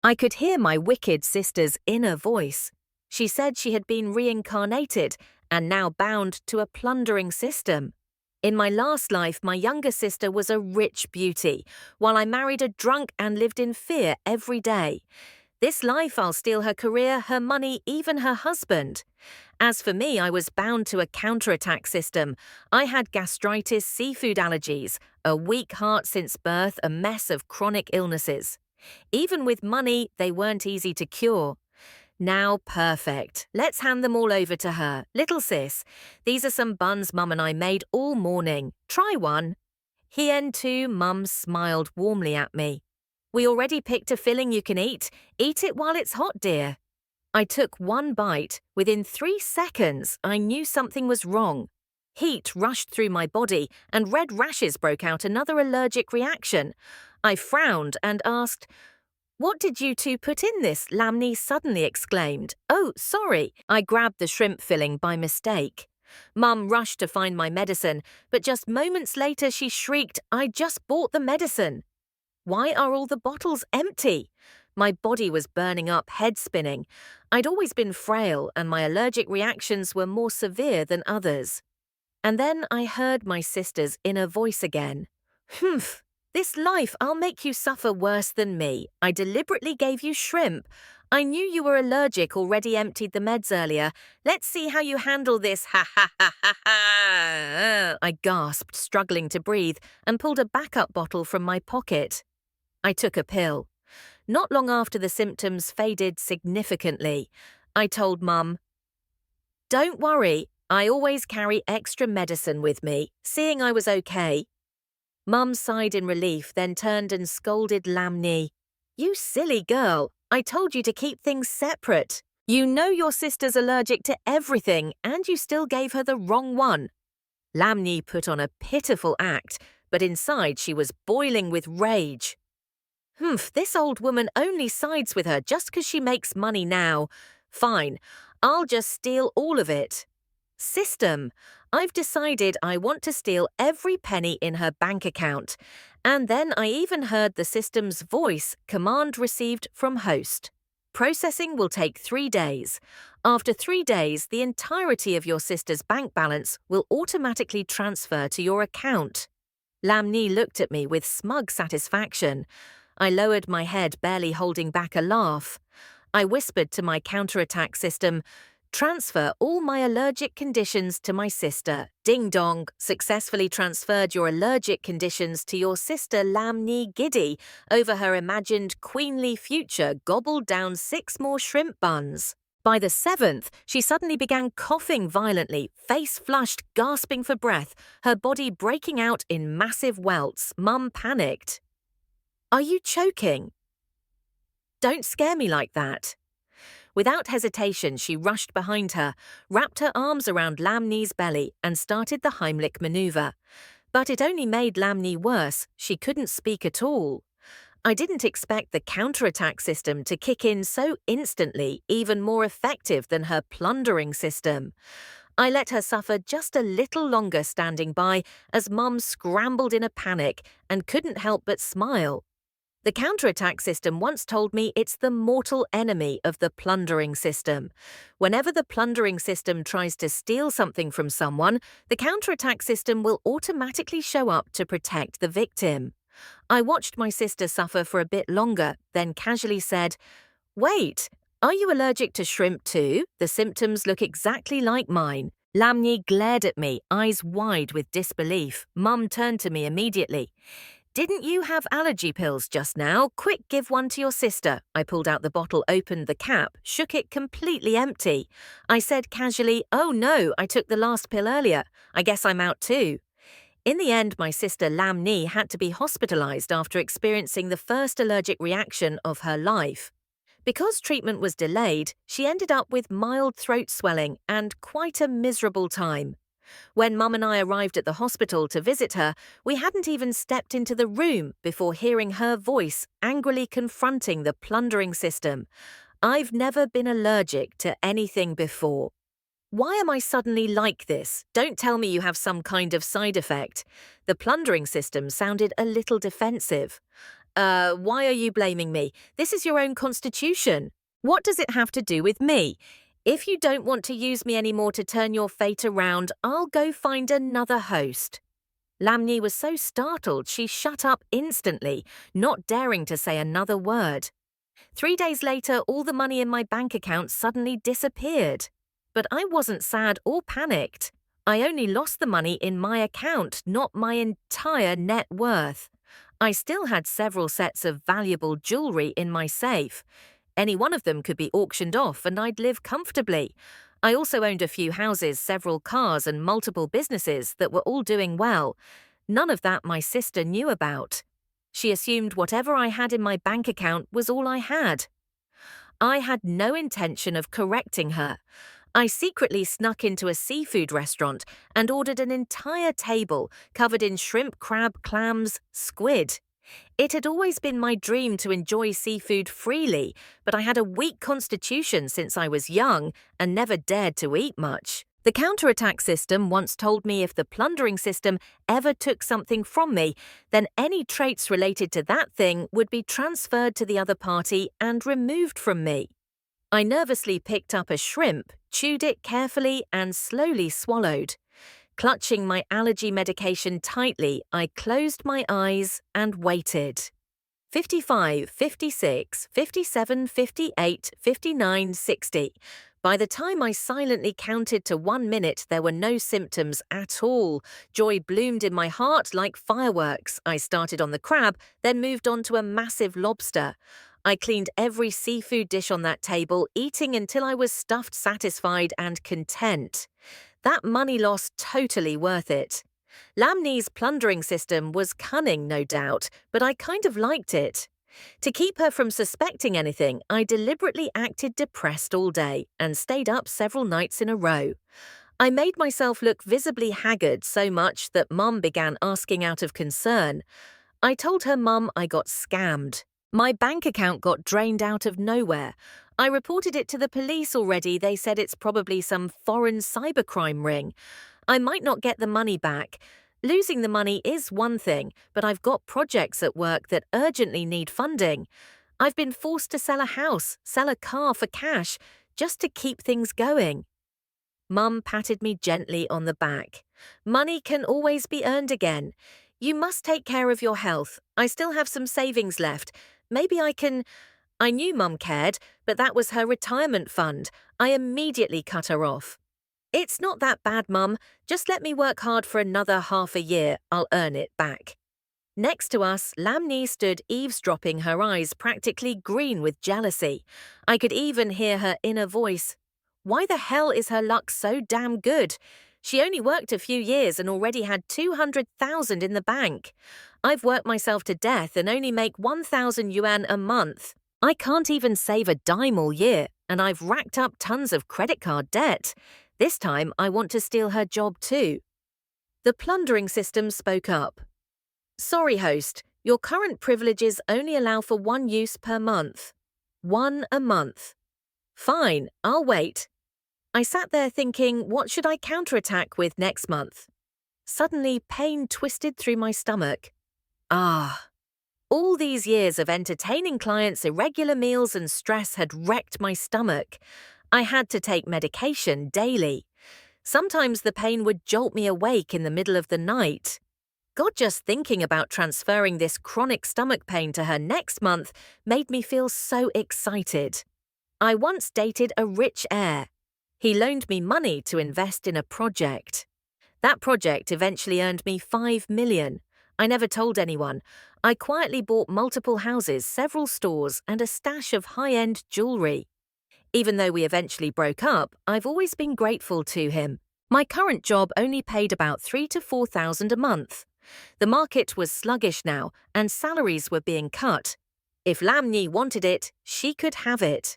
I could hear my wicked sister's inner voice. She said she had been reincarnated and now bound to a plundering system. In my last life, my younger sister was a rich beauty, while I married a drunk and lived in fear every day. This life, I'll steal her career, her money, even her husband. As for me, I was bound to a counterattack system. I had gastritis, seafood allergies, a weak heart since birth, a mess of chronic illnesses. Even with money, they weren't easy to cure. Now perfect. Let's hand them all over to her. Little sis, these are some buns Mum and I made all morning. Try one. Hien too, Mum smiled warmly at me. We already picked a filling you can eat. Eat it while it's hot, dear. I took one bite. Within 3 seconds, I knew something was wrong. Heat rushed through my body and red rashes broke out, another allergic reaction. I frowned and asked, "What did you two put in this?" Lamni suddenly exclaimed. "Oh, sorry." I grabbed the shrimp filling by mistake. Mum rushed to find my medicine, but just moments later she shrieked, "I just bought the medicine." Why are all the bottles empty? My body was burning up, head spinning. I'd always been frail, and my allergic reactions were more severe than others. And then I heard my sister's inner voice again. "Humph, this life, I'll make you suffer worse than me. I deliberately gave you shrimp. I knew you were allergic, already emptied the meds earlier. Let's see how you handle this, ha ha ha ha ha." I gasped, struggling to breathe, and pulled a backup bottle from my pocket. I took a pill. Not long after the symptoms faded significantly, I told Mum, "Don't worry, I always carry extra medicine with me," seeing I was okay. Mum sighed in relief, then turned and scolded Lamni. "You silly girl, I told you to keep things separate. You know your sister's allergic to everything, and you still gave her the wrong one." Lamni put on a pitiful act, but inside she was boiling with rage. "Humph, this old woman only sides with her just 'cause she makes money now. Fine, I'll just steal all of it. System. I've decided I want to steal every penny in her bank account. And then I even heard the system's voice, command received from host. Processing will take 3 days. After 3 days, the entirety of your sister's bank balance will automatically transfer to your account." Lamni looked at me with smug satisfaction. I lowered my head, barely holding back a laugh. I whispered to my counterattack system, "Transfer all my allergic conditions to my sister. Ding dong, successfully transferred your allergic conditions to your sister Lamni Giddy. Over her imagined queenly future, gobbled down 6 more shrimp buns." By the 7th, she suddenly began coughing violently, face flushed, gasping for breath, her body breaking out in massive welts. Mum panicked. "Are you choking?" "Don't scare me like that." Without hesitation, she rushed behind her, wrapped her arms around Lamni's belly, and started the Heimlich maneuver. But it only made Lamni worse. She couldn't speak at all. I didn't expect the counterattack system to kick in so instantly, even more effective than her plundering system. I let her suffer just a little longer standing by as Mum scrambled in a panic and couldn't help but smile. The counterattack system once told me it's the mortal enemy of the plundering system. Whenever the plundering system tries to steal something from someone, the counterattack system will automatically show up to protect the victim. I watched my sister suffer for a bit longer, then casually said, "Wait, are you allergic to shrimp too? The symptoms look exactly like mine." Lamni glared at me, eyes wide with disbelief. Mum turned to me immediately. "Didn't you have allergy pills just now? Quick, give one to your sister." I pulled out the bottle, opened the cap, shook it completely empty. I said casually, "Oh no, I took the last pill earlier. I guess I'm out too." In the end, my sister Lamni had to be hospitalized after experiencing the first allergic reaction of her life. Because treatment was delayed, she ended up with mild throat swelling and quite a miserable time. When Mum and I arrived at the hospital to visit her, we hadn't even stepped into the room before hearing her voice angrily confronting the plundering system. "I've never been allergic to anything before. Why am I suddenly like this? Don't tell me you have some kind of side effect." The plundering system sounded a little defensive. Why are you blaming me? This is your own constitution. What does it have to do with me? If you don't want to use me anymore to turn your fate around, I'll go find another host. Lamni was so startled she shut up instantly, not daring to say another word. 3 days later, all the money in my bank account suddenly disappeared. But I wasn't sad or panicked. I only lost the money in my account, not my entire net worth. I still had several sets of valuable jewelry in my safe. Any one of them could be auctioned off and I'd live comfortably. I also owned a few houses, several cars, and multiple businesses that were all doing well. None of that my sister knew about. She assumed whatever I had in my bank account was all I had. I had no intention of correcting her. I secretly snuck into a seafood restaurant and ordered an entire table covered in shrimp, crab, clams, squid. It had always been my dream to enjoy seafood freely, but I had a weak constitution since I was young and never dared to eat much. The counterattack system once told me if the plundering system ever took something from me, then any traits related to that thing would be transferred to the other party and removed from me. I nervously picked up a shrimp, chewed it carefully, and slowly swallowed. Clutching my allergy medication tightly, I closed my eyes and waited. 55, 56, 57, 58, 59, 60. By the time I silently counted to 1 minute, there were no symptoms at all. Joy bloomed in my heart like fireworks. I started on the crab, then moved on to a massive lobster. I cleaned every seafood dish on that table, eating until I was stuffed, satisfied, and content. That money loss totally worth it. Lamni's plundering system was cunning, no doubt, but I kind of liked it. To keep her from suspecting anything, I deliberately acted depressed all day and stayed up several nights in a row. I made myself look visibly haggard so much that Mum began asking out of concern. I told her mum I got scammed. My bank account got drained out of nowhere. I reported it to the police already. They said it's probably some foreign cybercrime ring. I might not get the money back. Losing the money is one thing, but I've got projects at work that urgently need funding. I've been forced to sell a house, sell a car for cash, just to keep things going. Mum patted me gently on the back. Money can always be earned again. You must take care of your health. I still have some savings left. Maybe I can... I knew Mum cared, but that was her retirement fund. I immediately cut her off. It's not that bad, Mum. Just let me work hard for another half a year. I'll earn it back. Next to us, Lamni stood eavesdropping, her eyes practically green with jealousy. I could even hear her inner voice. Why the hell is her luck so damn good? She only worked a few years and already had 200,000 in the bank. I've worked myself to death and only make 1,000 yuan a month. I can't even save a dime all year, and I've racked up tons of credit card debt. This time, I want to steal her job too. The plundering system spoke up. Sorry, host, your current privileges only allow for 1 use per month. 1 a month. Fine, I'll wait. I sat there thinking, what should I counterattack with next month? Suddenly, pain twisted through my stomach. All these years of entertaining clients, irregular meals, and stress had wrecked my stomach. I had to take medication daily. Sometimes the pain would jolt me awake in the middle of the night. God, just thinking about transferring this chronic stomach pain to her next month made me feel so excited. I once dated a rich heir. He loaned me money to invest in a project. That project eventually earned me 5 million. I never told anyone. I quietly bought multiple houses, several stores, and a stash of high-end jewelry. Even though we eventually broke up, I've always been grateful to him. My current job only paid about 3,000 to 4,000 a month. The market was sluggish now, and salaries were being cut. If Lamni wanted it, she could have it.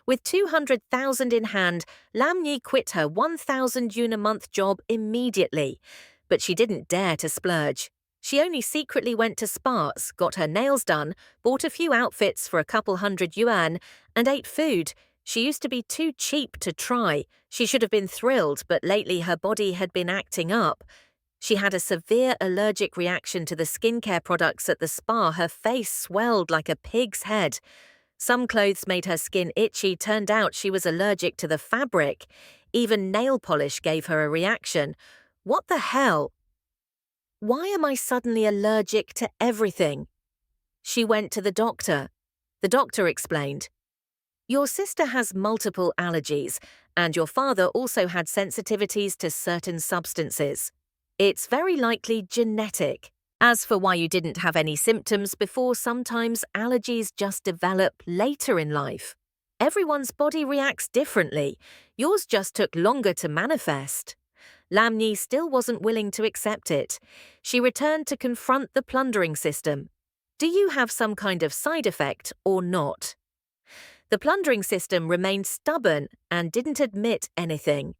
With 200,000 in hand, Lamni quit her 1,000 yuan a month job immediately. But she didn't dare to splurge. She only secretly went to spas, got her nails done, bought a few outfits for a couple hundred yuan, and ate food. She used to be too cheap to try. She should have been thrilled, but lately her body had been acting up. She had a severe allergic reaction to the skincare products at the spa. Her face swelled like a pig's head. Some clothes made her skin itchy. Turned out she was allergic to the fabric. Even nail polish gave her a reaction. What the hell? Why am I suddenly allergic to everything? She went to the doctor. The doctor explained, "Your sister has multiple allergies, and your father also had sensitivities to certain substances. It's very likely genetic. As for why you didn't have any symptoms before, sometimes allergies just develop later in life. Everyone's body reacts differently. Yours just took longer to manifest." Lamni still wasn't willing to accept it. She returned to confront the plundering system. "Do you have some kind of side effect or not?" The plundering system remained stubborn and didn't admit anything.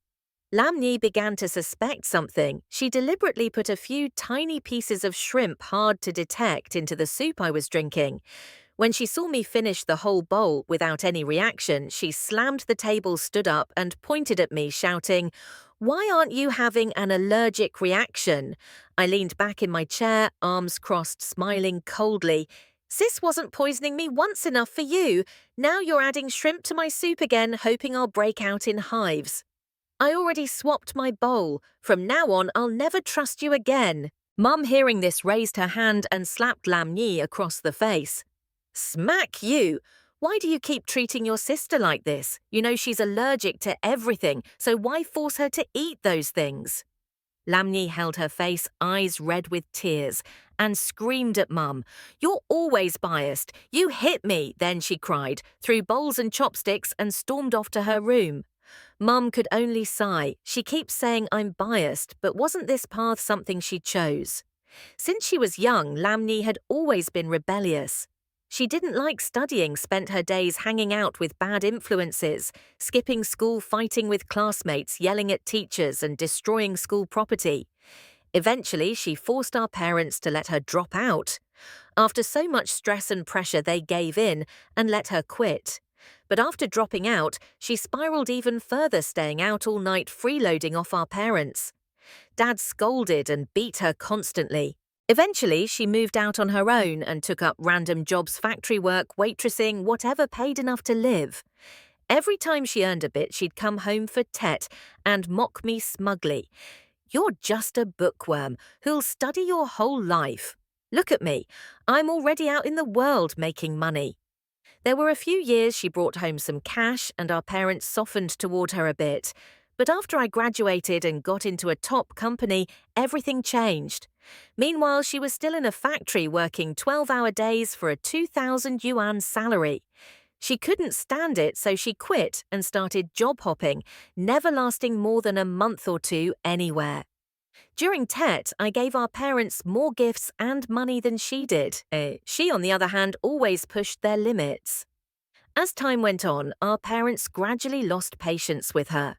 Lamni began to suspect something. She deliberately put a few tiny pieces of shrimp hard to detect into the soup I was drinking. When she saw me finish the whole bowl without any reaction, she slammed the table, stood up, and pointed at me, shouting, "Why aren't you having an allergic reaction?" I leaned back in my chair, arms crossed, smiling coldly. "Sis wasn't poisoning me once enough for you. Now you're adding shrimp to my soup again, hoping I'll break out in hives. I already swapped my bowl. From now on, I'll never trust you again." Mum, hearing this, raised her hand and slapped Lamni across the face. "Smack you! Why do you keep treating your sister like this? You know she's allergic to everything, so why force her to eat those things?" Lamni held her face, eyes red with tears, and screamed at Mum. "You're always biased. You hit me!" Then she cried, threw bowls and chopsticks, and stormed off to her room. Mum could only sigh. She keeps saying I'm biased, but wasn't this path something she chose? Since she was young, Lamni had always been rebellious. She didn't like studying, spent her days hanging out with bad influences, skipping school, fighting with classmates, yelling at teachers, and destroying school property. Eventually, she forced our parents to let her drop out. After so much stress and pressure, they gave in and let her quit. But after dropping out, she spiraled even further, staying out all night, freeloading off our parents. Dad scolded and beat her constantly. Eventually, she moved out on her own and took up random jobs, factory work, waitressing, whatever paid enough to live. Every time she earned a bit, she'd come home for Tet and mock me smugly. "You're just a bookworm who'll study your whole life. Look at me. I'm already out in the world making money." There were a few years she brought home some cash and our parents softened toward her a bit. But after I graduated and got into a top company, everything changed. Meanwhile, she was still in a factory working 12-hour days for a 2,000 yuan salary. She couldn't stand it, so she quit and started job hopping, never lasting more than a month or two anywhere. During Tet, I gave our parents more gifts and money than she did. She, on the other hand, always pushed their limits. As time went on, our parents gradually lost patience with her.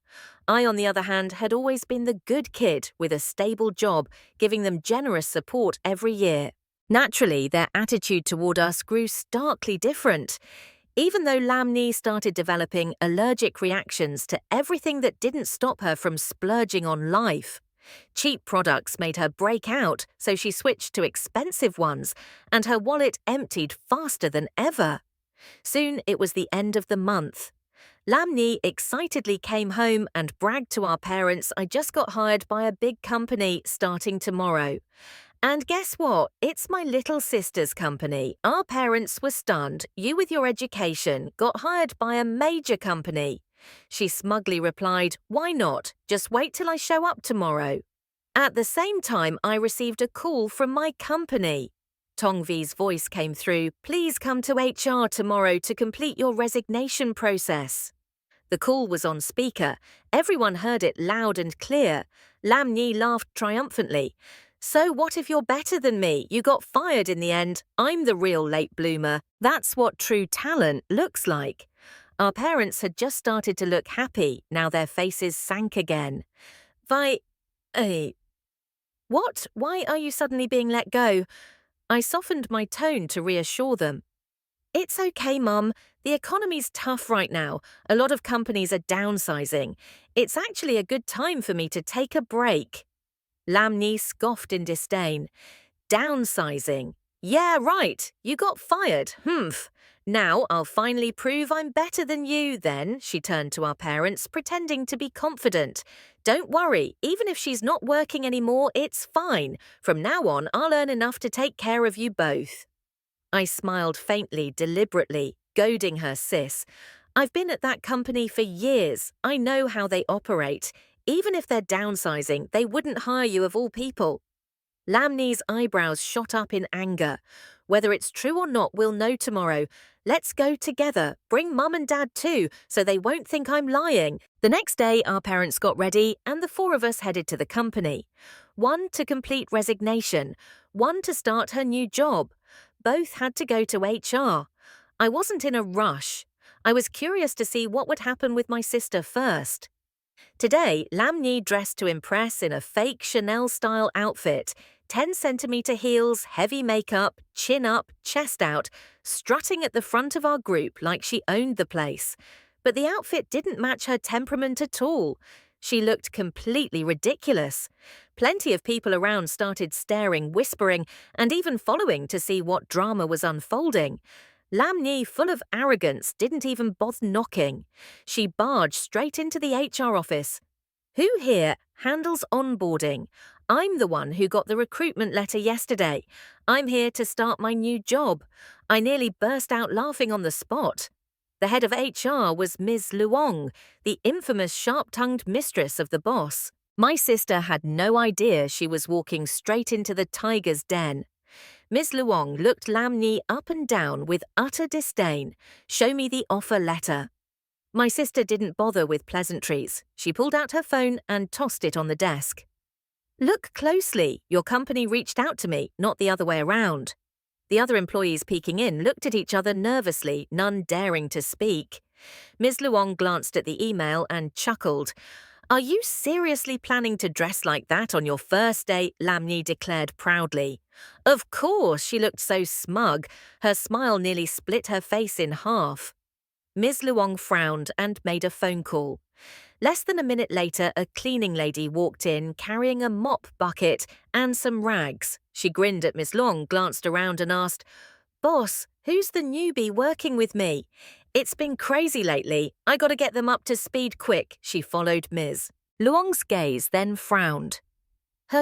I, on the other hand, had always been the good kid with a stable job, giving them generous support every year. Naturally, their attitude toward us grew starkly different. Even though Lamni started developing allergic reactions to everything, that didn't stop her from splurging on life. Cheap products made her break out, so she switched to expensive ones, and her wallet emptied faster than ever. Soon it was the end of the month. Lamni excitedly came home and bragged to our parents, "I just got hired by a big company starting tomorrow." And guess what? It's my little sister's company. Our parents were stunned. "You with your education got hired by a major company." She smugly replied, "Why not? Just wait till I show up tomorrow." At the same time, I received a call from my company. Tongvi's voice came through, "Please come to HR tomorrow to complete your resignation process." The call was on speaker. Everyone heard it loud and clear. Lamni laughed triumphantly. "So what if you're better than me? You got fired in the end. I'm the real late bloomer. That's what true talent looks like." Our parents had just started to look happy. Now their faces sank again. What? Why are you suddenly being let go?" I softened my tone to reassure them. "It's okay, Mum. The economy's tough right now. A lot of companies are downsizing. It's actually a good time for me to take a break." Lam Ni scoffed in disdain. Downsizing. Yeah, right. You got fired. Humph. Now I'll finally prove I'm better than you, then, she turned to our parents, pretending to be confident. Don't worry, even if she's not working anymore, it's fine. From now on, I'll earn enough to take care of you both. I smiled faintly, deliberately, goading her sis. I've been at that company for years. I know how they operate. Even if they're downsizing, they wouldn't hire you of all people. Lam Ni's eyebrows shot up in anger. Whether it's true or not, we'll know tomorrow. Let's go together. Bring Mum and Dad too, so they won't think I'm lying. The next day, our parents got ready, and the four of us headed to the company. One to complete resignation, one to start her new job. Both had to go to HR. I wasn't in a rush. I was curious to see what would happen with my sister first. Today, Lam Ni dressed to impress in a fake Chanel-style outfit, 10-centimeter heels, heavy makeup, chin up, chest out, strutting at the front of our group like she owned the place. But the outfit didn't match her temperament at all. She looked completely ridiculous. Plenty of people around started staring, whispering, and even following to see what drama was unfolding. Lam Ni, full of arrogance, didn't even bother knocking. She barged straight into the HR office. Who here handles onboarding? I'm the one who got the recruitment letter yesterday. I'm here to start my new job. I nearly burst out laughing on the spot. The head of HR was Ms. Luong, the infamous sharp-tongued mistress of the boss. My sister had no idea she was walking straight into the tiger's den. Ms. Luong looked Lam Ni up and down with utter disdain. Show me the offer letter. My sister didn't bother with pleasantries. She pulled out her phone and tossed it on the desk. Look closely. Your company reached out to me, not the other way around. The other employees peeking in looked at each other nervously, none daring to speak. Ms. Luong glanced at the email and chuckled. Are you seriously planning to dress like that on your first day? Lam Ni declared proudly. Of course, she looked so smug. Her smile nearly split her face in half. Ms. Luong frowned and made a phone call. Less than a minute later, a cleaning lady walked in carrying a mop bucket and some rags. She grinned at Ms. Luong, glanced around and asked, Boss, who's the newbie working with me? It's been crazy lately. I gotta get them up to speed quick, she followed Ms. Luong's gaze then frowned.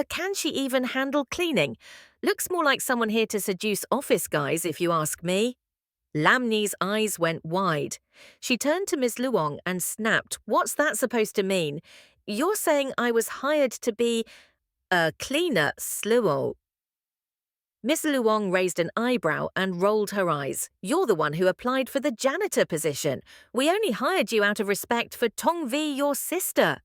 Can she even handle cleaning? Looks more like someone here to seduce office guys, if you ask me. Lam Ni's eyes went wide. She turned to Ms. Luong and snapped, What's that supposed to mean? You're saying I was hired to be a cleaner, Sluo. Ms. Luong raised an eyebrow and rolled her eyes. You're the one who applied for the janitor position. We only hired you out of respect for Tongvi, your sister.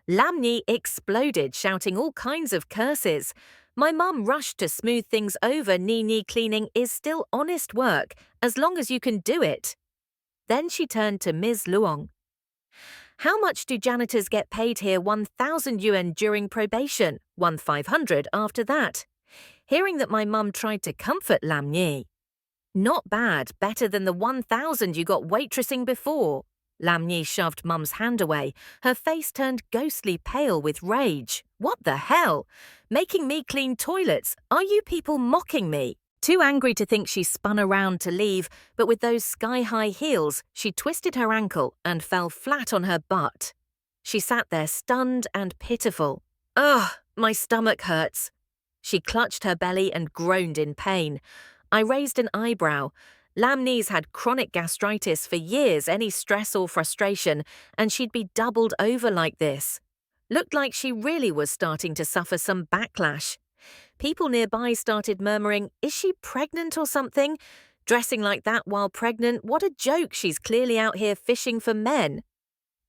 Lam Ni exploded, shouting all kinds of curses. My mum rushed to smooth things over. Ni cleaning is still honest work, as long as you can do it. Then she turned to Ms. Luong. How much do janitors get paid here? 1,000 yuan during probation, 1,500 after that. Hearing that my mum tried to comfort Lam Ni. Not bad, better than the 1,000 you got waitressing before. Lam Ni shoved Mum's hand away. Her face turned ghostly pale with rage. What the hell? Making me clean toilets? Are you people mocking me? Too angry to think, she spun around to leave, but with those sky-high heels, she twisted her ankle and fell flat on her butt. She sat there stunned and pitiful. Ugh, my stomach hurts. She clutched her belly and groaned in pain. I raised an eyebrow. Lam Ni's had chronic gastritis for years, any stress or frustration, and she'd be doubled over like this. Looked like she really was starting to suffer some backlash. People nearby started murmuring, Is she pregnant or something? Dressing like that while pregnant, what a joke, she's clearly out here fishing for men.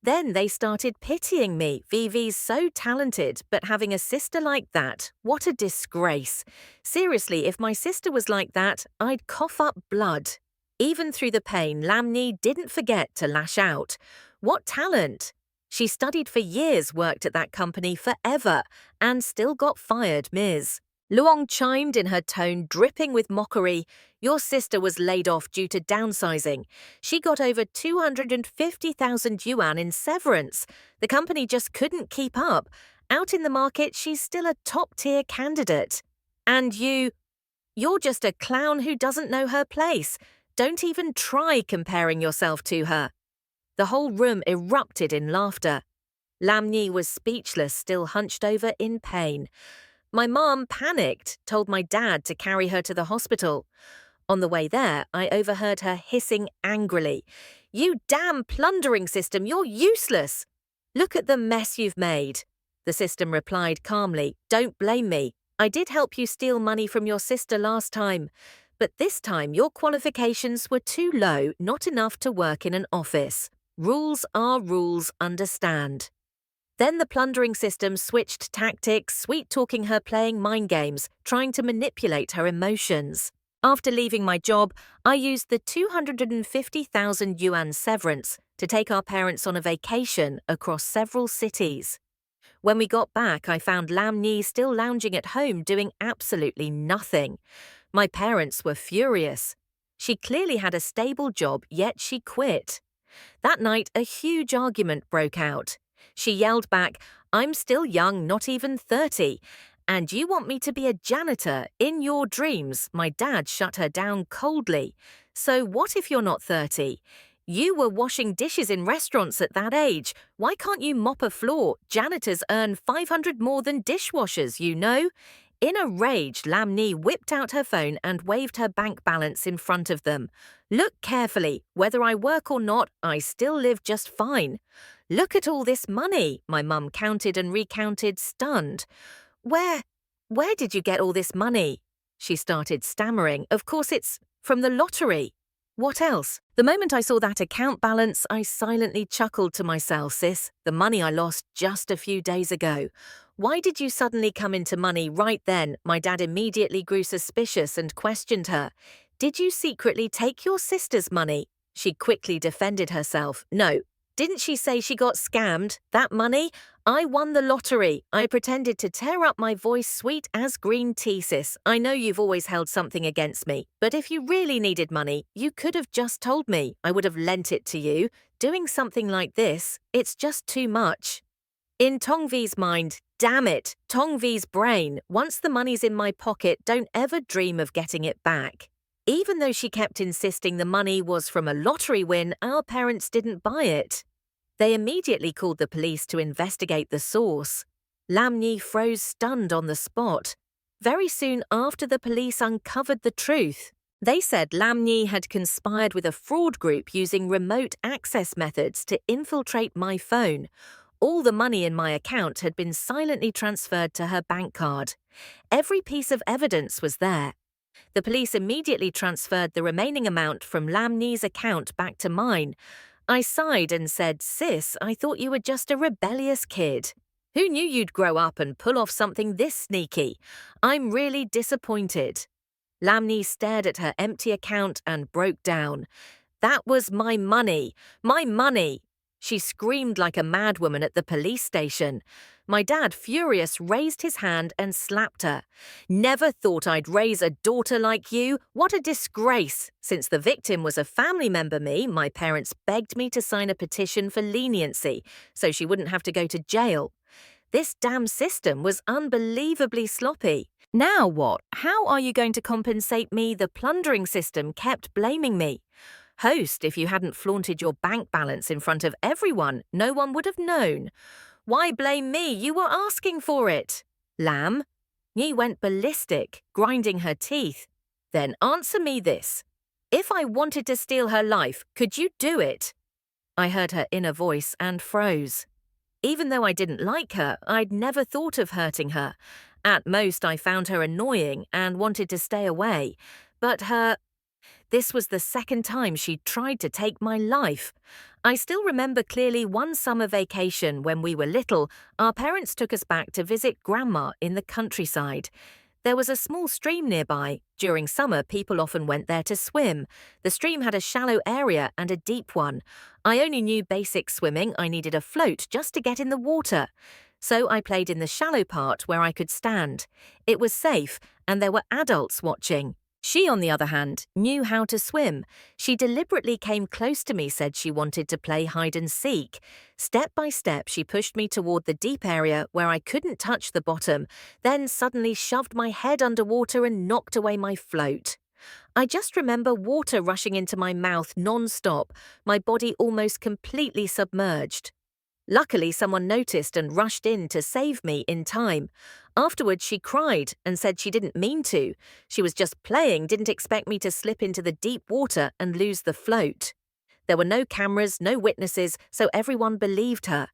Then they started pitying me. Vivi's so talented, but having a sister like that, what a disgrace. Seriously, if my sister was like that, I'd cough up blood. Even through the pain, Lam Ni didn't forget to lash out. What talent! She studied for years, worked at that company forever, and still got fired, Ms. Luong chimed in, her tone dripping with mockery. Your sister was laid off due to downsizing. She got over 250,000 yuan in severance. The company just couldn't keep up. Out in the market, she's still a top-tier candidate. And you're just a clown who doesn't know her place. Don't even try comparing yourself to her." The whole room erupted in laughter. Lam Nhi was speechless, still hunched over in pain. My mom panicked, told my dad to carry her to the hospital. On the way there, I overheard her hissing angrily, "You damn plundering system, you're useless! Look at the mess you've made." The system replied calmly, "Don't blame me. I did help you steal money from your sister last time. But this time your qualifications were too low, not enough to work in an office. Rules are rules, understand." Then the plundering system switched tactics, sweet-talking her, playing mind games, trying to manipulate her emotions. After leaving my job, I used the 250,000 yuan severance to take our parents on a vacation across several cities. When we got back, I found Lam Nhi still lounging at home doing absolutely nothing. My parents were furious. She clearly had a stable job, yet she quit. That night, a huge argument broke out. She yelled back, "I'm still young, not even 30. And you want me to be a janitor in your dreams?" My dad shut her down coldly. "So what if you're not 30? You were washing dishes in restaurants at that age. Why can't you mop a floor? Janitors earn 500 more than dishwashers, you know." In a rage, Lam Nhi whipped out her phone and waved her bank balance in front of them. "Look carefully. Whether I work or not, I still live just fine." "Look at all this money," my mum counted and recounted, stunned. Where did you get all this money?" She started stammering. "Of course it's from the lottery." "What else?" The moment I saw that account balance, I silently chuckled to myself, "Sis, the money I lost just a few days ago. Why did you suddenly come into money right then?" My dad immediately grew suspicious and questioned her. "Did you secretly take your sister's money?" She quickly defended herself. "No. Didn't she say she got scammed? That money? I won the lottery." I pretended to tear up my voice, sweet as green tea, "Sis. I know you've always held something against me, but if you really needed money, you could have just told me. I would have lent it to you. Doing something like this, it's just too much." In Tongvi's mind, damn it, Tongvi's brain, once the money's in my pocket, don't ever dream of getting it back. Even though she kept insisting the money was from a lottery win, our parents didn't buy it. They immediately called the police to investigate the source. Lam Nhi froze stunned on the spot. Very soon after the police uncovered the truth, they said Lam Nhi had conspired with a fraud group using remote access methods to infiltrate my phone. All the money in my account had been silently transferred to her bank card. Every piece of evidence was there. The police immediately transferred the remaining amount from Lam Nhi's account back to mine. I sighed and said, "Sis, I thought you were just a rebellious kid. Who knew you'd grow up and pull off something this sneaky? I'm really disappointed." Lam Nhi stared at her empty account and broke down. "That was my money! My money!" She screamed like a madwoman at the police station. My dad, furious, raised his hand and slapped her. "Never thought I'd raise a daughter like you. What a disgrace!" Since the victim was a family member, my parents begged me to sign a petition for leniency so she wouldn't have to go to jail. This damn system was unbelievably sloppy. Now what? How are you going to compensate me? The plundering system kept blaming me. "Host, if you hadn't flaunted your bank balance in front of everyone, no one would have known." "Why blame me? You were asking for it." "Lam?" Nhi went ballistic, grinding her teeth. "Then answer me this. If I wanted to steal her life, could you do it?" I heard her inner voice and froze. Even though I didn't like her, I'd never thought of hurting her. At most, I found her annoying and wanted to stay away. But this was the second time she'd tried to take my life. I still remember clearly one summer vacation when we were little. Our parents took us back to visit Grandma in the countryside. There was a small stream nearby. During summer, people often went there to swim. The stream had a shallow area and a deep one. I only knew basic swimming. I needed a float just to get in the water. So I played in the shallow part where I could stand. It was safe, and there were adults watching. She, on the other hand, knew how to swim. She deliberately came close to me, said she wanted to play hide and seek. Step by step, she pushed me toward the deep area where I couldn't touch the bottom, then suddenly shoved my head underwater and knocked away my float. I just remember water rushing into my mouth non-stop, my body almost completely submerged. Luckily, someone noticed and rushed in to save me in time. Afterwards, she cried and said she didn't mean to. She was just playing, didn't expect me to slip into the deep water and lose the float. There were no cameras, no witnesses, so everyone believed her.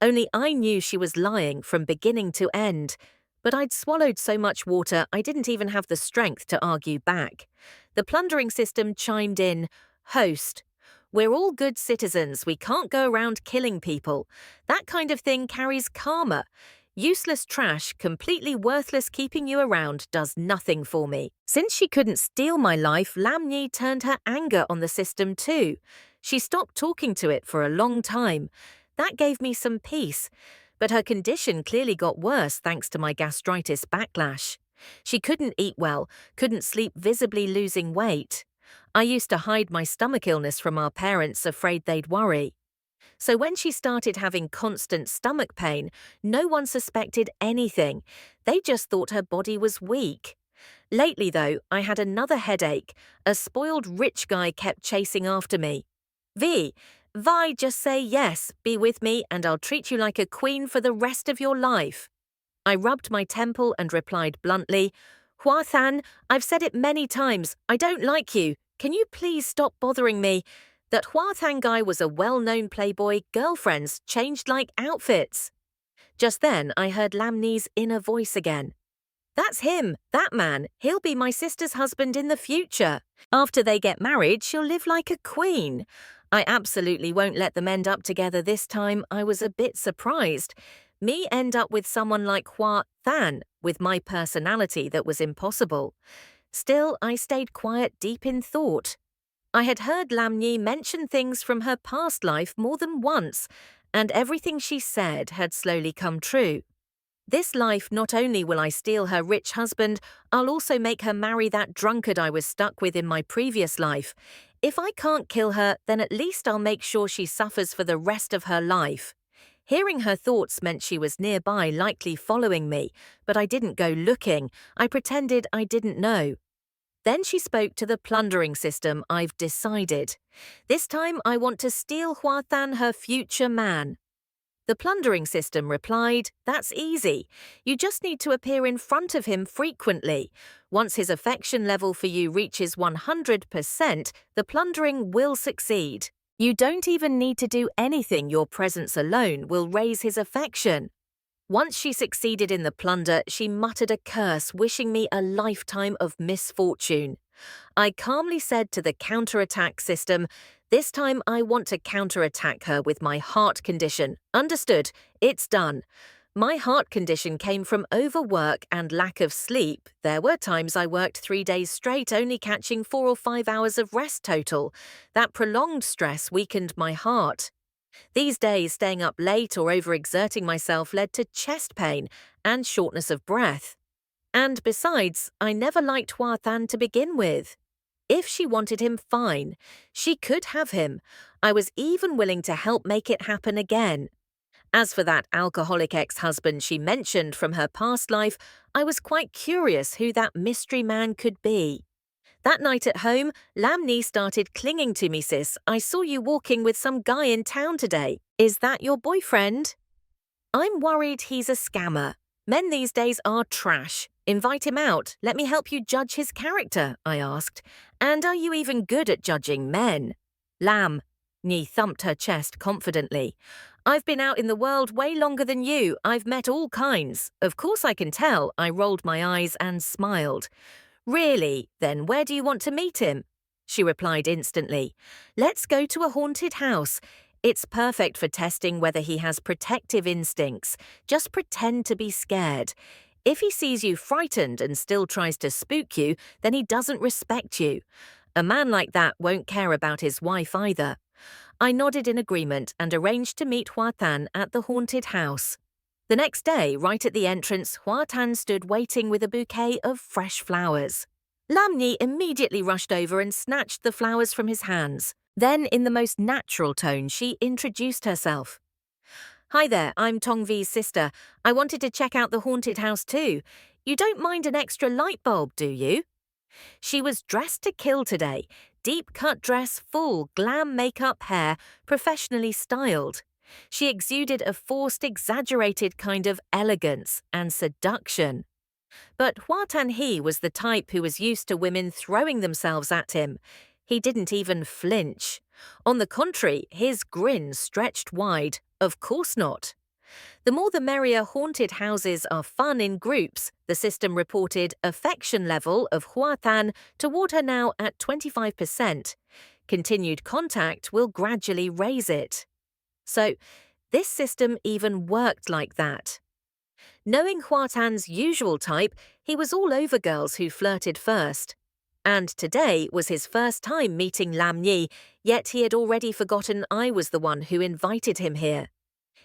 Only I knew she was lying from beginning to end. But I'd swallowed so much water, I didn't even have the strength to argue back. The plundering system chimed in, "Host, we're all good citizens, we can't go around killing people. That kind of thing carries karma. Useless trash, completely worthless keeping you around, does nothing for me." Since she couldn't steal my life, Lam Nhi turned her anger on the system too. She stopped talking to it for a long time. That gave me some peace. But her condition clearly got worse thanks to my gastritis backlash. She couldn't eat well, couldn't sleep, visibly losing weight. I used to hide my stomach illness from our parents, afraid they'd worry. So when she started having constant stomach pain, no one suspected anything. They just thought her body was weak. Lately, though, I had another headache. A spoiled rich guy kept chasing after me. Vi, just say yes, be with me, and I'll treat you like a queen for the rest of your life. I rubbed my temple and replied bluntly, "Hua Than, I've said it many times, I don't like you. Can you please stop bothering me?" That Hua Than guy was a well-known playboy, girlfriends changed like outfits. Just then, I heard Lam Nhi's inner voice again. "That's him, that man. He'll be my sister's husband in the future. After they get married, she'll live like a queen." I absolutely won't let them end up together this time. I was a bit surprised. Me end up with someone like Hua Than, with my personality, that was impossible. Still, I stayed quiet, deep in thought. I had heard Lam Nhi mention things from her past life more than once, and everything she said had slowly come true. This life, not only will I steal her rich husband, I'll also make her marry that drunkard I was stuck with in my previous life. If I can't kill her, then at least I'll make sure she suffers for the rest of her life. Hearing her thoughts meant she was nearby, likely following me, but I didn't go looking. I pretended I didn't know. Then she spoke to the plundering system. "I've decided. This time I want to steal Hua Than, her future man." The plundering system replied, "That's easy. You just need to appear in front of him frequently. Once his affection level for you reaches 100%, the plundering will succeed. You don't even need to do anything. Your presence alone will raise his affection." Once she succeeded in the plunder, she muttered a curse, wishing me a lifetime of misfortune. I calmly said to the counterattack system, "This time I want to counterattack her with my heart condition. Understood, it's done." My heart condition came from overwork and lack of sleep. There were times I worked 3 days straight, only catching 4 or 5 hours of rest total. That prolonged stress weakened my heart. These days, staying up late or overexerting myself led to chest pain and shortness of breath. And besides, I never liked Hua Than to begin with. If she wanted him, fine. She could have him. I was even willing to help make it happen again. As for that alcoholic ex-husband she mentioned from her past life, I was quite curious who that mystery man could be. That night at home, Lam Nhi started clinging to me. "Sis, I saw you walking with some guy in town today. Is that your boyfriend?" "I'm worried he's a scammer. Men these days are trash. Invite him out. Let me help you judge his character," I asked. "And are you even good at judging men?" "Lam," Nhi thumped her chest confidently, "I've been out in the world way longer than you. I've met all kinds. Of course I can tell." I rolled my eyes and smiled. "Really? Then where do you want to meet him?" She replied instantly, "Let's go to a haunted house. It's perfect for testing whether he has protective instincts. Just pretend to be scared. If he sees you frightened and still tries to spook you, then he doesn't respect you. A man like that won't care about his wife either." I nodded in agreement and arranged to meet Hua Than at the haunted house. The next day, right at the entrance, Hua Tan stood waiting with a bouquet of fresh flowers. Lam Ni immediately rushed over and snatched the flowers from his hands. Then, in the most natural tone, she introduced herself. "Hi there, I'm Tongvi's sister. I wanted to check out the haunted house too. You don't mind an extra light bulb, do you?" She was dressed to kill today. Deep cut dress, full, glam makeup, hair, professionally styled. She exuded a forced, exaggerated kind of elegance and seduction. But Hua Tanhe was the type who was used to women throwing themselves at him. He didn't even flinch. On the contrary, his grin stretched wide. Of course not. The more the merrier. Haunted houses are fun in groups, the system reported affection level of Hua Tan toward her now at 25%. Continued contact will gradually raise it. So, this system even worked like that. Knowing Hua Tan's usual type, he was all over girls who flirted first. And today was his first time meeting Lam Ni, yet he had already forgotten I was the one who invited him here.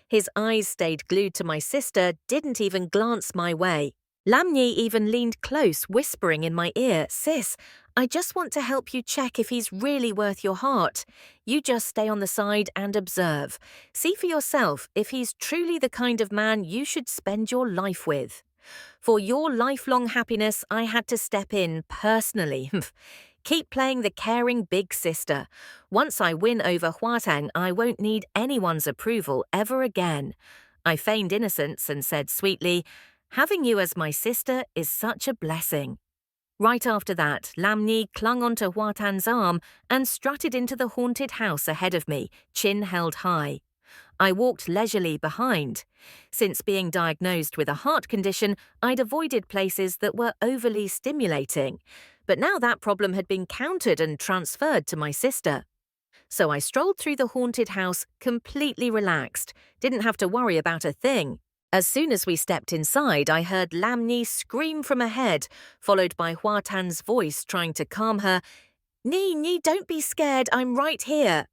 His eyes stayed glued to my sister, didn't even glance my way. Lam Ni even leaned close, whispering in my ear, "Sis, I just want to help you check if he's really worth your heart. You just stay on the side and observe. See for yourself if he's truly the kind of man you should spend your life with. For your lifelong happiness, I had to step in personally. Keep playing the caring big sister. Once I win over Huatang, I won't need anyone's approval ever again." I feigned innocence and said sweetly, "Having you as my sister is such a blessing." Right after that, Lam Ni clung onto Huatan's arm and strutted into the haunted house ahead of me, chin held high. I walked leisurely behind. Since being diagnosed with a heart condition, I'd avoided places that were overly stimulating. But now that problem had been countered and transferred to my sister. So I strolled through the haunted house completely relaxed, didn't have to worry about a thing. As soon as we stepped inside, I heard Lam Ni scream from ahead, followed by Hua Tan's voice trying to calm her. Ni, don't be scared, I'm right here."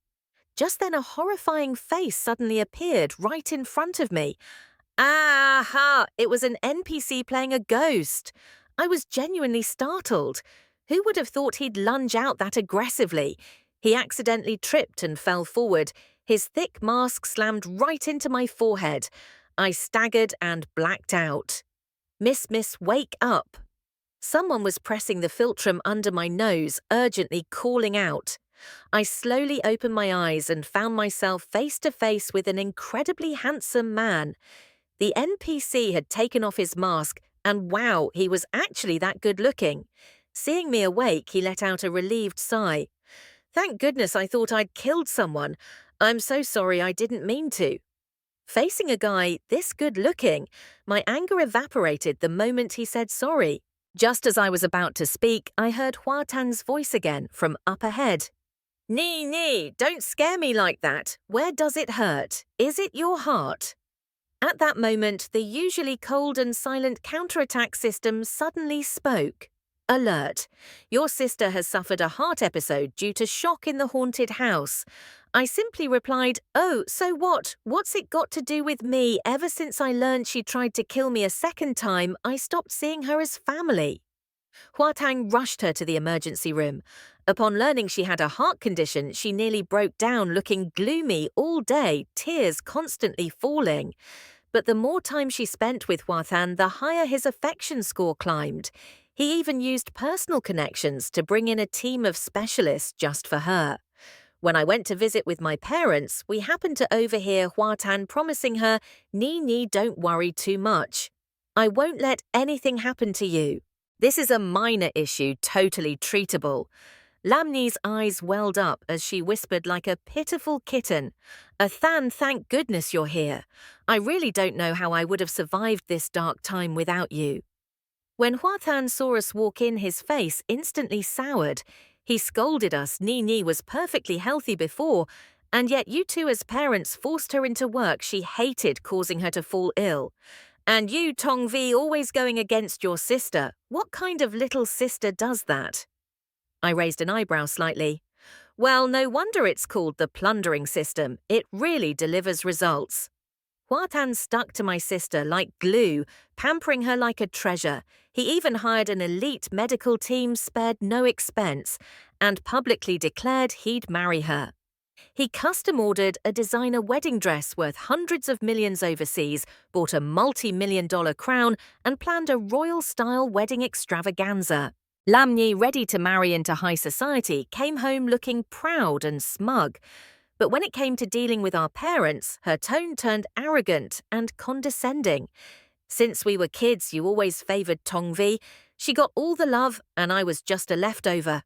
Just then a horrifying face suddenly appeared right in front of me. Aha! It was an NPC playing a ghost. I was genuinely startled. Who would have thought he'd lunge out that aggressively? He accidentally tripped and fell forward. His thick mask slammed right into my forehead. I staggered and blacked out. Miss, wake up." Someone was pressing the philtrum under my nose, urgently calling out. I slowly opened my eyes and found myself face to face with an incredibly handsome man. The NPC had taken off his mask, and wow, he was actually that good looking. Seeing me awake, he let out a relieved sigh. "Thank goodness I thought I'd killed someone. I'm so sorry, I didn't mean to." Facing a guy this good looking, my anger evaporated the moment he said sorry. Just as I was about to speak, I heard Hua Tan's voice again from up ahead. Ni, don't scare me like that. Where does it hurt? Is it your heart?" At that moment, the usually cold and silent counterattack system suddenly spoke. "Alert. Your sister has suffered a heart episode due to shock in the haunted house." I simply replied, "Oh, so what? What's it got to do with me? Ever since I learned she tried to kill me a second time, I stopped seeing her as family." Huatang rushed her to the emergency room. Upon learning she had a heart condition, she nearly broke down, looking gloomy all day, tears constantly falling. But the more time she spent with Huathan, the higher his affection score climbed. He even used personal connections to bring in a team of specialists just for her. When I went to visit with my parents, we happened to overhear Huatan promising her, Ni, don't worry too much. I won't let anything happen to you. This is a minor issue, totally treatable." Lamni's eyes welled up as she whispered like a pitiful kitten, "Athan, thank goodness you're here. I really don't know how I would have survived this dark time without you." When Huathan saw us walk in, his face instantly soured. He scolded us. Ni was perfectly healthy before, and yet you two as parents forced her into work she hated, causing her to fall ill. And you, Tongvi, always going against your sister. What kind of little sister does that? I raised an eyebrow slightly. Well, no wonder it's called the plundering system. It really delivers results. Huatan stuck to my sister like glue, pampering her like a treasure. He even hired an elite medical team, spared no expense, and publicly declared he'd marry her. He custom-ordered a designer wedding dress worth hundreds of millions overseas, bought a multi-million-dollar crown, and planned a royal-style wedding extravaganza. Lam Nhi, ready to marry into high society, came home looking proud and smug. But when it came to dealing with our parents, her tone turned arrogant and condescending. Since we were kids, you always favoured Tongvi. She got all the love, and I was just a leftover.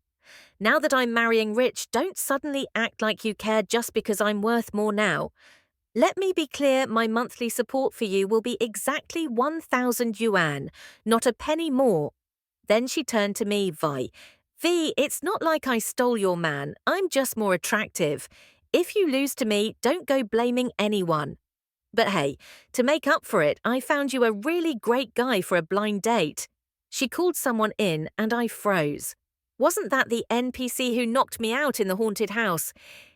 Now that I'm marrying rich, don't suddenly act like you care just because I'm worth more now. Let me be clear, my monthly support for you will be exactly 1,000 yuan, not a penny more. Then she turned to me, V, it's not like I stole your man, I'm just more attractive. If you lose to me, don't go blaming anyone. But hey, to make up for it, I found you a really great guy for a blind date. She called someone in and I froze. Wasn't that the NPC who knocked me out in the haunted house?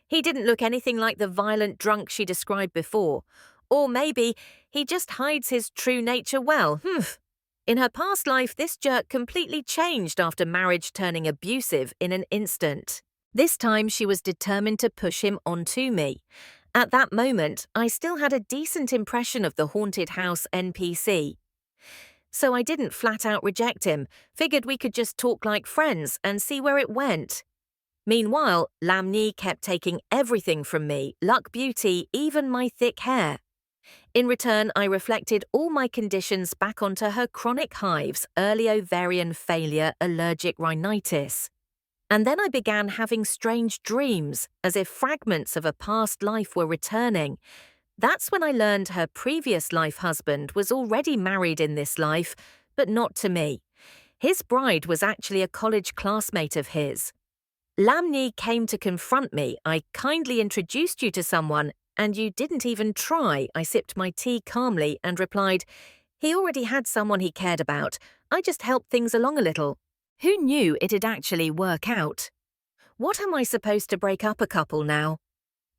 He didn't look anything like the violent drunk she described before. Or maybe he just hides his true nature well. In her past life, this jerk completely changed after marriage, turning abusive in an instant. This time she was determined to push him onto me. At that moment, I still had a decent impression of the haunted house NPC. So I didn't flat out reject him, figured we could just talk like friends and see where it went. Meanwhile, Lam Nhi kept taking everything from me, luck, beauty, even my thick hair. In return, I reflected all my conditions back onto her chronic hives, early ovarian failure, allergic rhinitis. And then I began having strange dreams, as if fragments of a past life were returning. That's when I learned her previous life husband was already married in this life, but not to me. His bride was actually a college classmate of his. Lam Nhi came to confront me. I kindly introduced you to someone, and you didn't even try. I sipped my tea calmly and replied, he already had someone he cared about. I just helped things along a little. Who knew it'd actually work out? What am I supposed to break up a couple now?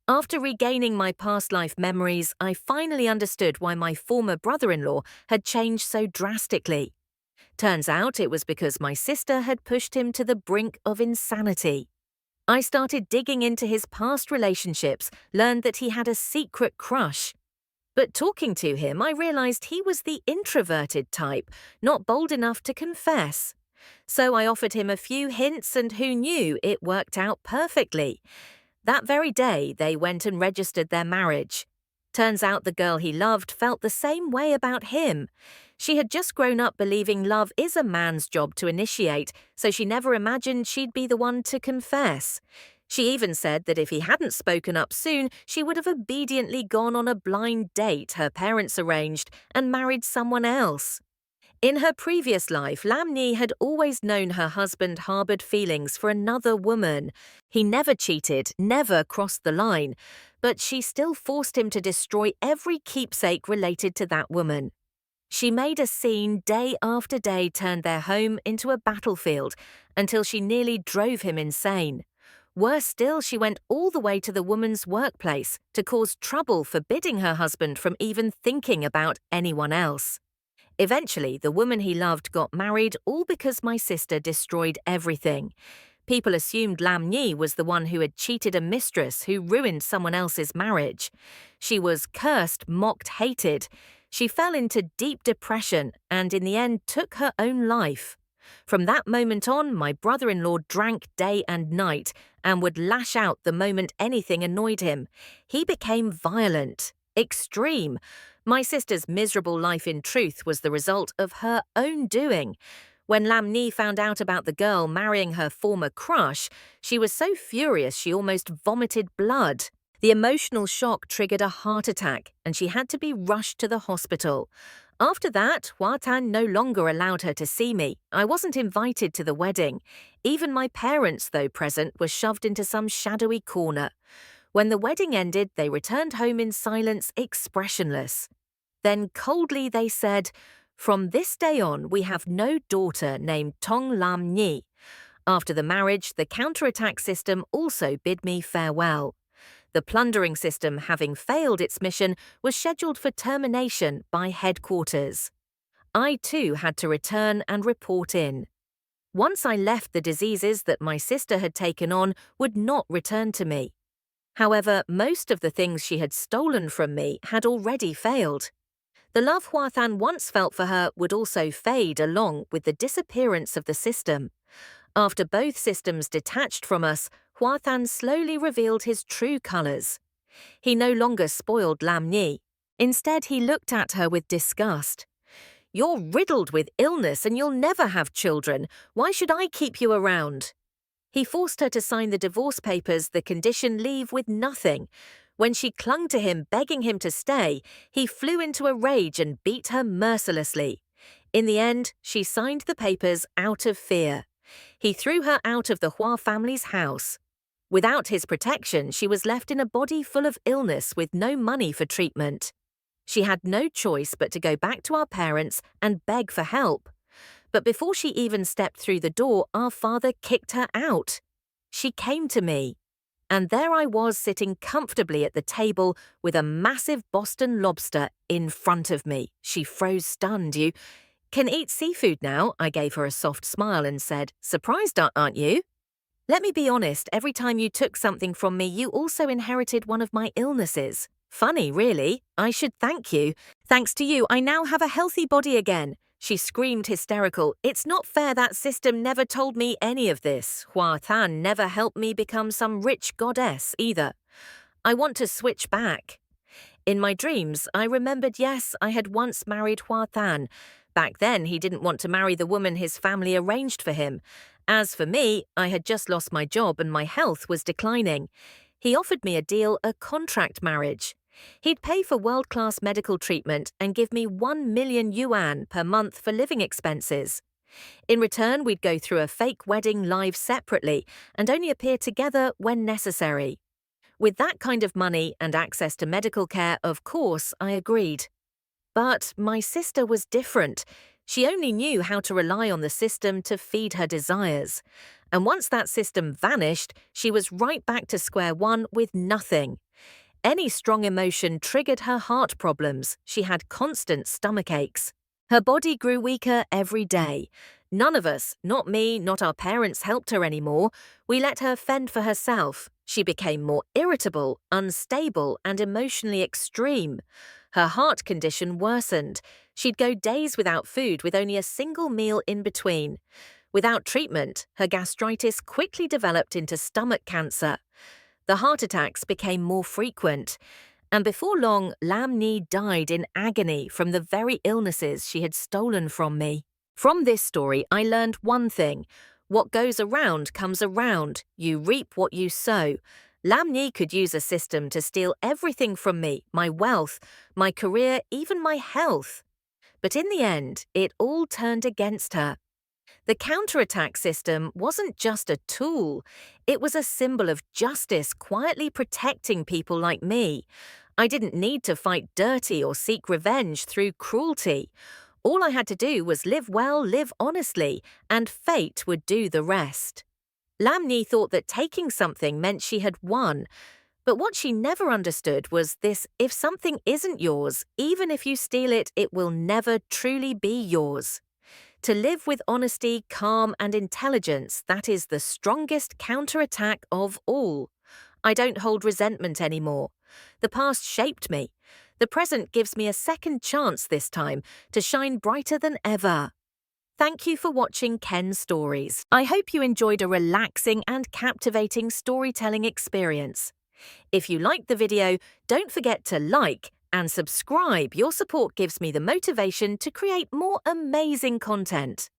After regaining my past life memories, I finally understood why my former brother-in-law had changed so drastically. Turns out it was because my sister had pushed him to the brink of insanity. I started digging into his past relationships, learned that he had a secret crush. But talking to him, I realized he was the introverted type, not bold enough to confess. So I offered him a few hints, and who knew, it worked out perfectly. That very day, they went and registered their marriage. Turns out the girl he loved felt the same way about him. She had just grown up believing love is a man's job to initiate, so she never imagined she'd be the one to confess. She even said that if he hadn't spoken up soon, she would have obediently gone on a blind date her parents arranged and married someone else. In her previous life, Lam Nhi had always known her husband harbored feelings for another woman. He never cheated, never crossed the line, but she still forced him to destroy every keepsake related to that woman. She made a scene day after day, turned their home into a battlefield, until she nearly drove him insane. Worse still, she went all the way to the woman's workplace to cause trouble, forbidding her husband from even thinking about anyone else. Eventually, the woman he loved got married, all because my sister destroyed everything. People assumed Lam Nhi was the one who had cheated a mistress who ruined someone else's marriage. She was cursed, mocked, hated. She fell into deep depression and in the end took her own life. From that moment on, my brother-in-law drank day and night and would lash out the moment anything annoyed him. He became violent, extreme. My sister's miserable life, in truth, was the result of her own doing. When Lam Nhi found out about the girl marrying her former crush, she was so furious she almost vomited blood. The emotional shock triggered a heart attack, and she had to be rushed to the hospital. After that, Hua Tan no longer allowed her to see me. I wasn't invited to the wedding. Even my parents, though present, were shoved into some shadowy corner. When the wedding ended, they returned home in silence, expressionless. Then coldly they said, "From this day on, we have no daughter named Tong Lam Nhi." After the marriage, the counterattack system also bid me farewell. The plundering system, having failed its mission, was scheduled for termination by headquarters. I too had to return and report in. Once I left, the diseases that my sister had taken on would not return to me. However, most of the things she had stolen from me had already failed. The love Huathan once felt for her would also fade along with the disappearance of the system. After both systems detached from us, Huathan slowly revealed his true colors. He no longer spoiled Lam Ni. Instead, he looked at her with disgust. "You're riddled with illness and you'll never have children. Why should I keep you around?" He forced her to sign the divorce papers, the condition leave with nothing. When she clung to him, begging him to stay, he flew into a rage and beat her mercilessly. In the end, she signed the papers out of fear. He threw her out of the Hua family's house. Without his protection, she was left in a body full of illness with no money for treatment. She had no choice but to go back to our parents and beg for help. But before she even stepped through the door, our father kicked her out. She came to me. And there I was sitting comfortably at the table with a massive Boston lobster in front of me. She froze stunned. "You can eat seafood now?" I gave her a soft smile and said, "Surprised, aren't you?" "Let me be honest, every time you took something from me, you also inherited one of my illnesses. Funny, really. I should thank you. Thanks to you, I now have a healthy body again." She screamed hysterical. "It's not fair, that system never told me any of this. Hua Than never helped me become some rich goddess either. I want to switch back." In my dreams, I remembered, yes, I had once married Hua Than. Back then, he didn't want to marry the woman his family arranged for him. As for me, I had just lost my job and my health was declining. He offered me a deal, a contract marriage. He'd pay for world-class medical treatment and give me 1 million yuan per month for living expenses. In return, we'd go through a fake wedding live separately and only appear together when necessary. With that kind of money and access to medical care, of course, I agreed. But my sister was different. She only knew how to rely on the system to feed her desires. And once that system vanished, she was right back to square one with nothing. Any strong emotion triggered her heart problems. She had constant stomach aches. Her body grew weaker every day. None of us, not me, not our parents, helped her anymore. We let her fend for herself. She became more irritable, unstable, and emotionally extreme. Her heart condition worsened. She'd go days without food with only a single meal in between. Without treatment, her gastritis quickly developed into stomach cancer. The heart attacks became more frequent. And before long, Lam Ni died in agony from the very illnesses she had stolen from me. From this story, I learned one thing. What goes around comes around. You reap what you sow. Lam Ni could use a system to steal everything from me, my wealth, my career, even my health. But in the end, it all turned against her. The counterattack system wasn't just a tool. It was a symbol of justice quietly protecting people like me. I didn't need to fight dirty or seek revenge through cruelty. All I had to do was live well, live honestly, and fate would do the rest. Lam Ni thought that taking something meant she had won. But what she never understood was this: if something isn't yours, even if you steal it, it will never truly be yours. To live with honesty, calm, and intelligence, that is the strongest counterattack of all. I don't hold resentment anymore. The past shaped me. The present gives me a second chance this time to shine brighter than ever. Thank you for watching Ken's Stories. I hope you enjoyed a relaxing and captivating storytelling experience. If you liked the video, don't forget to like and subscribe. Your support gives me the motivation to create more amazing content.